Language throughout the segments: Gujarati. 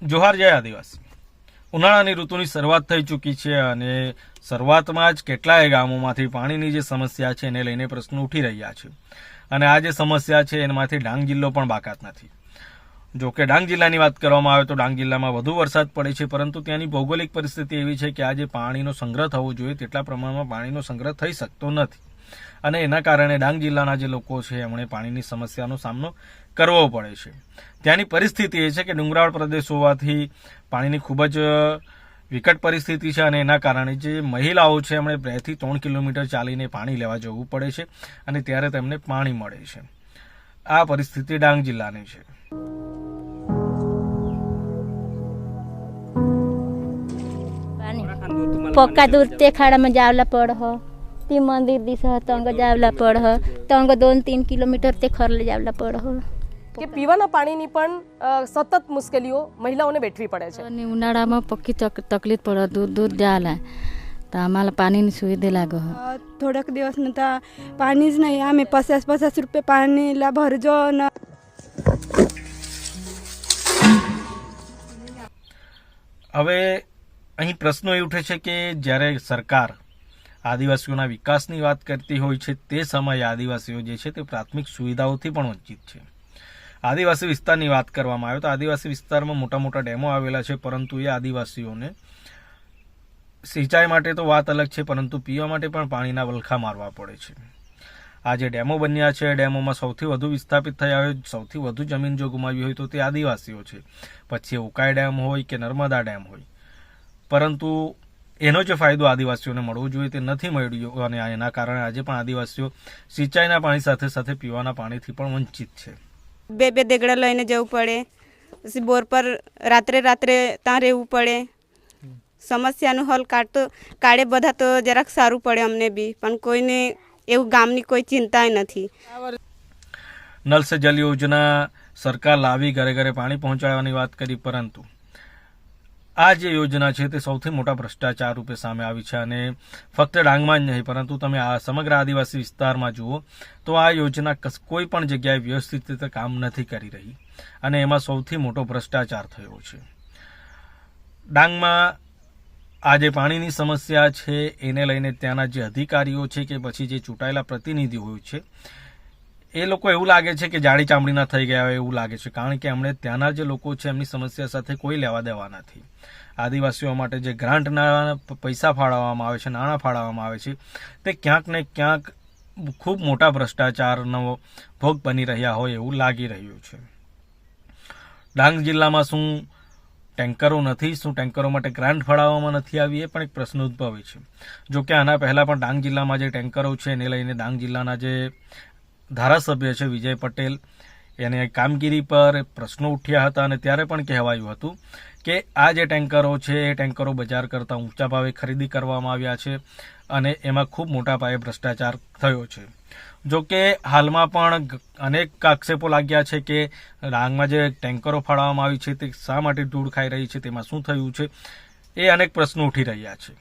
જોહાર જય આદિવાસી. ઉનાળાની ઋતુની શરૂઆત થઈ ચૂકી છે અને શરૂઆતમાં જ કેટલાય ગામોમાંથી પાણીની જે સમસ્યા છે એને લઈને પ્રશ્નો ઉઠી રહ્યા છે અને આ જે સમસ્યા છે એમાંથી ડાંગ જિલ્લો પણ બાકાત નથી. જો કે ડાંગ જિલ્લાની વાત કરવામાં આવે તો ડાંગ જિલ્લામાં વધુ વરસાદ પડે છે, પરંતુ ત્યાંની ભૌગોલિક પરિસ્થિતિ એવી છે કે આ જે પાણીનો સંગ્રહ થવો જોઈએ તેટલા પ્રમાણમાં પાણીનો સંગ્રહ થઈ શકતો નથી અને એના કારણે ડાંગ જિલ્લાના જે લોકો છે એમણે પાણીની સમસ્યાનો સામનો કરવો પડે છે. ત્યાંની પરિસ્થિતિ એ છે કે ડુંગરાળ પ્રદેશ હોવાથી પાણીની ખૂબ જ વિકટ પરિસ્થિતિ છે અને એના કારણે જે મહિલાઓ છે એમણે 2 થી 3 કિલોમીટર ચાલીને પાણી લેવા જવું પડે છે અને ત્યારે તેમને પાણી મળે છે. આ પરિસ્થિતિ ડાંગ જિલ્લાની છે. पक्का दूर ते खाड़ा में जावला पड़ हो ती मंदिर दिस हो तंग जावला पड़ हो तंग 2-3 किलोमीटर ते खरले जावला पड़ हो કે પીવાના પાણીની પણ સતત મુશ્કેલીઓ મહિલાઓને વેઠવી પડે છે. અને ઉનાળામાં પક્કી તકલીફ પડે, દૂર દૂર જાય તો અમારે પાણીની સુવિધા લાગે. થોડાક દિવસનું તો પાણી જ નહીં, અમે 50 રૂપિયા પાણી લા ભરજો ને. હવે અહીં પ્રશ્નો એ ઉઠે છે કે જ્યારે સરકાર આદિવાસીઓના વિકાસની વાત કરતી હોય છે તે સમયે આદિવાસીઓ જે છે તે પ્રાથમિક સુવિધાઓથી પણ વંચિત છે. આદિવાસી વિસ્તારની વાત કરવામાં આવે તો આદિવાસી વિસ્તારમાં મોટા મોટા ડેમો આવેલા છે, પરંતુ એ આદિવાસીઓને સિંચાઈ માટે તો વાત અલગ છે, પરંતુ પીવા માટે પણ પાણીના વલખા મારવા પડે છે. આ જે ડેમો બન્યા છે ડેમોમાં સૌથી વધુ વિસ્થાપિત થયા હોય, સૌથી વધુ જમીન જો ગુમાવી હોય તો તે આદિવાસીઓ છે. પછી ઉકાઈ ડેમ હોય કે નર્મદા ડેમ હોય, પરંતુ એનો જે ફાયદો આદિવાસીઓને મળવો જોઈએ તે નથી મળ્યો અને એના કારણે આજે પણ આદિવાસીઓ સિંચાઈના પાણી સાથે સાથે પીવાના પાણીથી પણ વંચિત છે. બે દેગડા લઈને જવું પડે, પછી બોર પર રાત્રે ત્યાં રહેવું પડે. સમસ્યાનું હલ કાઢે બધા તો જરાક સારું પડે અમને બી, પણ કોઈને એવું ગામની કોઈ ચિંતા નથી. નલ સે જલ યોજના સરકાર લાવી ઘરે ઘરે પાણી પહોંચાડવાની વાત કરી, પરંતુ આ જે યોજના છે તે સૌથી મોટા ભ્રષ્ટાચાર રૂપે સામે આવી છે અને ફક્ત ડાંગમાં જ નહીં પરંતુ તમે આ સમગ્ર આદિવાસી વિસ્તારમાં જુઓ તો આ યોજના કોઈ પણ જગ્યાએ વ્યવસ્થિત રીતે કામ નથી કરી રહી અને એમાં સૌથી મોટો ભ્રષ્ટાચાર થયો છે. ડાંગમાં આ જે પાણીની સમસ્યા છે એને લઈને ત્યાંના જે અધિકારીઓ છે કે પછી જે ચૂંટાયેલા પ્રતિનિધિઓ છે એ લોકો એવું લાગે છે કે જાડી ચામડીના થઈ ગયા હોય એવું લાગે છે, કારણ કે એમણે ત્યાંના જે લોકો છે એમની સમસ્યા સાથે કોઈ લેવા દેવા નથી. આદિવાસીઓ માટે જે ગ્રાન્ટના પૈસા ફાળવવામાં આવે છે, નાણાં ફાળવવામાં આવે છે, તે ક્યાંક ને ક્યાંક ખૂબ મોટા ભ્રષ્ટાચારનો ભોગ બની રહ્યા હોય એવું લાગી રહ્યું છે. ડાંગ જિલ્લામાં શું ટેન્કરો નથી? શું ટેન્કરો માટે ગ્રાન્ટ ફાળવવામાં નથી આવી? એ પણ એક પ્રશ્ન ઉદ્ભવે છે. જો કે આના પહેલાં પણ ડાંગ જિલ્લામાં જે ટેન્કરો છે એને લઈને ડાંગ જિલ્લાના જે ધારાસભ્ય છે વિજય પટેલ એને કામગીરી પર પ્રશ્નો ઉઠ્યા હતા અને ત્યારે પણ કહેવાયું હતું કે આ જે ટેન્કરો છે એ ટેન્કરો બજાર કરતાં ઊંચા ભાવે ખરીદી કરવામાં આવ્યા છે અને એમાં ખૂબ મોટા પાયે ભ્રષ્ટાચાર થયો છે. જો કે હાલમાં પણ અનેક આક્ષેપો લાગ્યા છે કે ડાંગમાં જે ટેન્કરો ફાળવવામાં આવી છે તે શા માટે ધૂળ ખાઈ રહી છે, તેમાં શું થયું છે, એ અનેક પ્રશ્નો ઉઠી રહ્યા છે.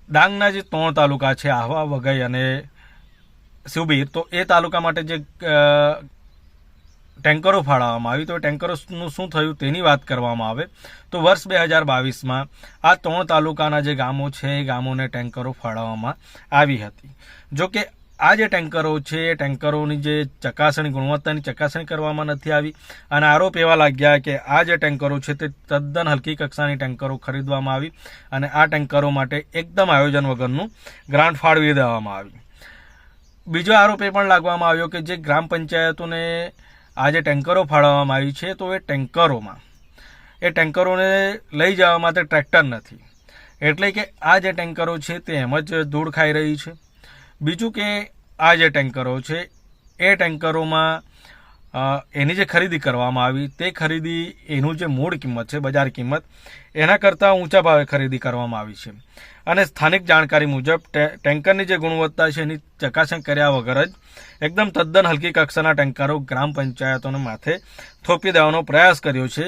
ડાંગના જે 3 તાલુકા છે આહવા, વઘઈ અને સુબીર, તો એ તાલુકા માટે જે ટેન્કરો ફાળવવામાં આવી તો ટેન્કરોનું શું થયું તેની વાત કરવામાં આવે તો વર્ષ 2022માં આ 3 તાલુકાના જે ગામો છે એ ગામોને ટેન્કરો ફાળવવામાં આવી હતી. જો કે આ જે ટેન્કરો છે એ ટેન્કરોની જે ચકાસણી, ગુણવત્તાની ચકાસણી કરવામાં નથી આવી અને આરોપ એવા લાગ્યા કે આ જે ટેન્કરો છે તે તદ્દન હલકી કક્ષાની ટેન્કરો ખરીદવામાં આવી અને આ ટેન્કરો માટે એકદમ આયોજન વગરનું ગ્રાન્ટ ફાળવી દેવામાં આવી. બીજો આરોપ એ પણ લાગવામાં આવ્યો કે જે ગ્રામ પંચાયતોને આ જે ટેન્કરો ફાળવવામાં આવી છે તો એ ટેન્કરોને લઈ જવા માટે ટ્રેક્ટર નથી, એટલે કે આ જે ટેન્કરો છે તે એમ જ ધૂળ ખાઈ રહી છે. બીજું કે આ જે ટેન્કરો છે એ ટેન્કરોમાં એની જે ખરીદી કરવામાં આવી તે ખરીદી એનું જે મૂળ કિંમત છે, બજાર કિંમત, એના કરતાં ઊંચા ભાવે ખરીદી કરવામાં આવી છે અને સ્થાનિક જાણકારી મુજબ ટેન્કરની જે ગુણવત્તા છે એની ચકાસણી કર્યા વગર જ એકદમ તદ્દન હલકી કક્ષાના ટેન્કરો ગ્રામ પંચાયતોને માથે થોપી દેવાનો પ્રયાસ કર્યો છે.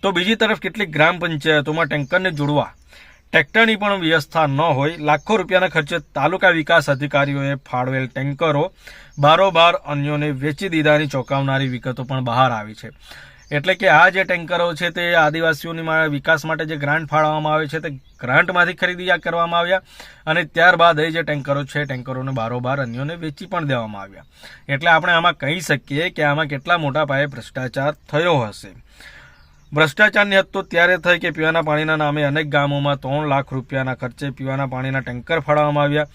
તો બીજી તરફ કેટલીક ગ્રામ પંચાયતોમાં ટેન્કરને જોડવા ટ્રેક્ટરની પણ વ્યવસ્થા ન હોય, લાખો રૂપિયાના ખર્ચે તાલુકા વિકાસ અધિકારીઓએ ફાળવેલ ટેન્કરો બારોબાર અન્યોને વેચી દીધાની ચોંકાવનારી વિગતો પણ બહાર આવી છે. એટલે કે આ જે ટેન્કરો છે તે આદિવાસીઓની વિકાસ માટે જે ગ્રાન્ટ ફાળવવામાં આવે છે તે ગ્રાન્ટમાંથી ખરીદી કરવામાં આવ્યા અને ત્યારબાદ એ જે ટેન્કરો છે ટેન્કરોને બારોબાર અન્યોને વેચી પણ દેવામાં આવ્યા. એટલે આપણે આમાં કહી શકીએ કે આમાં કેટલા મોટા પાયે ભ્રષ્ટાચાર થયો હશે. ભ્રષ્ટાચારની હદ તો ત્યારે થઈ કે પીવાના પાણીના નામે અનેક ગામોમાં 3 લાખ રૂપિયાના ખર્ચે પીવાના પાણીના ટેન્કર ફાળવવામાં આવ્યા,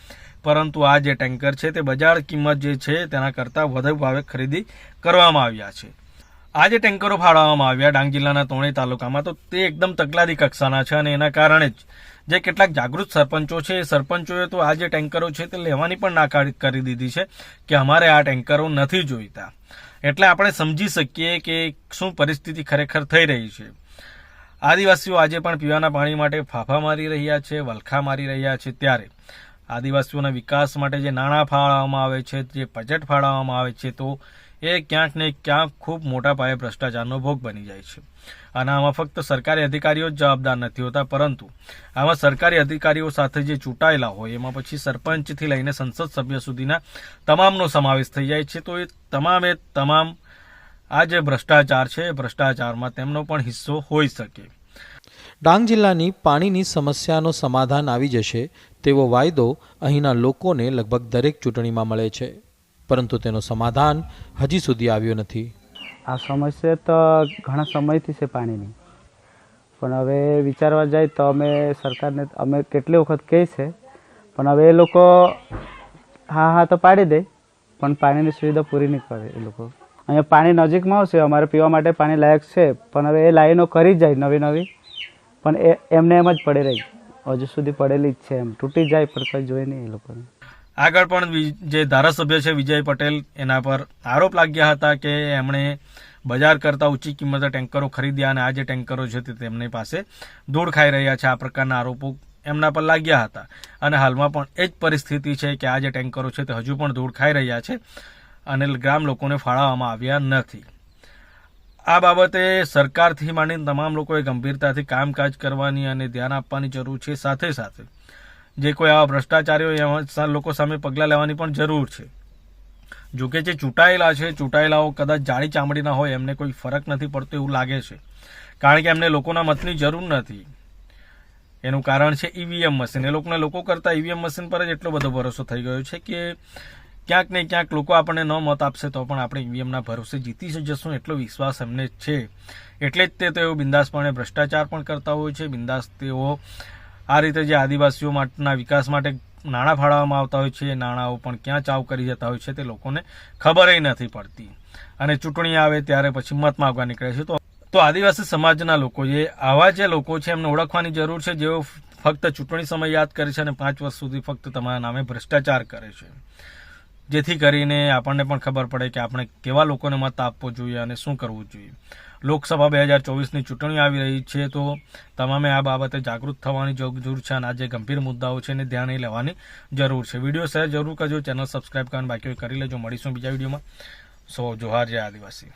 પરંતુ આ જે ટેન્કર છે તે બજાર કિંમત જે છે તેના કરતાં વધુ ભાવે ખરીદી કરવામાં આવ્યા છે. આ જે ટેન્કરો ફાળવવામાં આવ્યા ડાંગ જિલ્લાના 3 તાલુકામાં તો તે એકદમ તકલાદી કક્ષાના છે અને એના કારણે જ જે કેટલાક જાગૃત સરપંચો છે એ સરપંચોએ તો આ જે ટેન્કરો છે તે લેવાની પણ ના કરી દીધી છે કે અમારે આ ટેન્કરો નથી જોઈતા. એટલે આપણે સમજી શકીએ કે શું પરિસ્થિતિ ખરેખર થઈ રહી છે. આદિવાસીઓ આજે પણ પીવાના પાણી માટે ફાફા મારી રહ્યા છે, વલખા મારી રહ્યા છે, ત્યારે આદિવાસીઓના વિકાસ માટે જે નાણાં ફાળવવામાં આવે છે, જે બજેટ ફાળવવામાં આવે છે, તો એ ક્યાંક ને ક્યાંક ખૂબ મોટા પાયે ભ્રષ્ટાચારનો ભોગ બની જાય છે. અને આમાં ફક્ત સરકારી અધિકારીઓ જ જવાબદાર નથી હોતા, પરંતુ આમાં સરકારી અધિકારીઓ સાથે જે ચૂંટાયેલા હોય એમાં પછી સરપંચથી લઈને સંસદ સભ્ય સુધીના તમામનો સમાવેશ થઈ જાય છે. તો એ તમામ આ જે ભ્રષ્ટાચાર છે એ ભ્રષ્ટાચારમાં તેમનો પણ હિસ્સો હોઈ શકે. ડાંગ જિલ્લાની પાણીની સમસ્યાનો સમાધાન આવી જશે તેવો વાયદો અહીંના લોકોને લગભગ દરેક ચૂંટણીમાં મળે છે, પરંતુ તેનો સમાધાન હજી સુધી આવ્યો નથી. આ સમસ્યા તો ઘણા સમયથી છે પાણીની, પણ હવે વિચારવા જાય તો સરકારને અમે કેટલી વખત કહે છે, પણ હવે એ લોકો હા તો પાડી દે, પણ પાણીની સુવિધા પૂરી નહીં કરે. એ લોકો અહીંયા પાણી નજીકમાં આવશે, અમારે પીવા માટે પાણી લાયક છે, પણ હવે એ લાઈનો કરી જાય નવી, પણ એમને એમ જ પડે રહી, હજુ સુધી પડેલી જ છે, એમ તૂટી જાય પણ કંઈ જોઈએ નહીં એ લોકોને. આગળ પણ જે ધારાસભ્ય છે વિજય પટેલ, એના પર આરોપ લાગ્યા હતા કે એમણે બજાર કરતાં ઊંચી કિંમતે ટેન્કરો ખરીદ્યા અને આ જે ટેન્કરો છે તે તેમની પાસે ધૂળ ખાઈ રહ્યા છે. આ પ્રકારના આરોપો એમના પર લાગ્યા હતા અને હાલમાં પણ એ જ પરિસ્થિતિ છે કે આ જે ટેન્કરો છે તે હજુ પણ ધૂળ ખાઈ રહ્યા છે અને ગ્રામ લોકોને ફાળવવામાં આવ્યા નથી. આ બાબતે સરકારથી માંડીને તમામ લોકોએ ગંભીરતાથી કામકાજ કરવાની અને ધ્યાન આપવાની જરૂર છે. સાથે સાથે જે કોઈ આવા ભ્રષ્ટાચારીઓ એવા લોકો સામે પગલાં લેવાની પણ જરૂર છે. જોકે જે ચૂંટાયેલા છે, ચૂંટાયેલાઓ કદાચ જાડી ચામડીના હોય, એમને કોઈ ફરક નથી પડતો એવું લાગે છે, કારણ કે એમને લોકોના મતની જરૂર નથી. એનું કારણ છે ઈવીએમ મશીન. એ લોકોને લોકો કરતાં ઈવીએમ મશીન પર જ એટલો બધો ભરોસો થઈ ગયો છે કે ક્યાંક ને ક્યાંક લોકો આપણને ન મત આપશે તો પણ આપણે ઈવીએમના ભરોસે જીતી જશું, એટલો વિશ્વાસ એમને છે. એટલે જ તેઓ બિંદાસપણે ભ્રષ્ટાચાર પણ કરતા હોય છે. બિંદાસ તેઓ આ રીતે જે આદિવાસીઓ માટેના વિકાસ માટે નાણાં ફાળવવામાં આવતા હોય છે, એ નાણાંઓ પણ ક્યાં ચાવ કરી જતા હોય છે તે લોકોને ખબર નથી પડતી અને ચૂંટણી આવે ત્યારે પછી મત માગવા નીકળે છે. તો આદિવાસી સમાજના લોકોએ આવા જે લોકો છે એમને ઓળખવાની જરૂર છે, જેઓ ફક્ત ચૂંટણી સમય યાદ કરે છે અને 5 વર્ષ સુધી ફક્ત તમારા નામે ભ્રષ્ટાચાર કરે છે, જેથી કરીને આપણને પણ ખબર પડે કે આપણે કેવા લોકોને મત આપવો જોઈએ અને શું કરવું જોઈએ. લોકસભા 2024ની ચૂંટણી આવી રહી છે, તો તમામે આ બાબતે જાગૃત થવાની જરૂર છે અને આ જે ગંભીર મુદ્દાઓ છે એને ધ્યાને લેવાની જરૂર છે. વિડીયો શેર જરૂર કરજો, ચેનલ સબસ્ક્રાઈબ કરવાનું બાકી હોય કરી લેજો. મળીશું બીજા વિડીયોમાં. સો જોહાર જય આદિવાસી.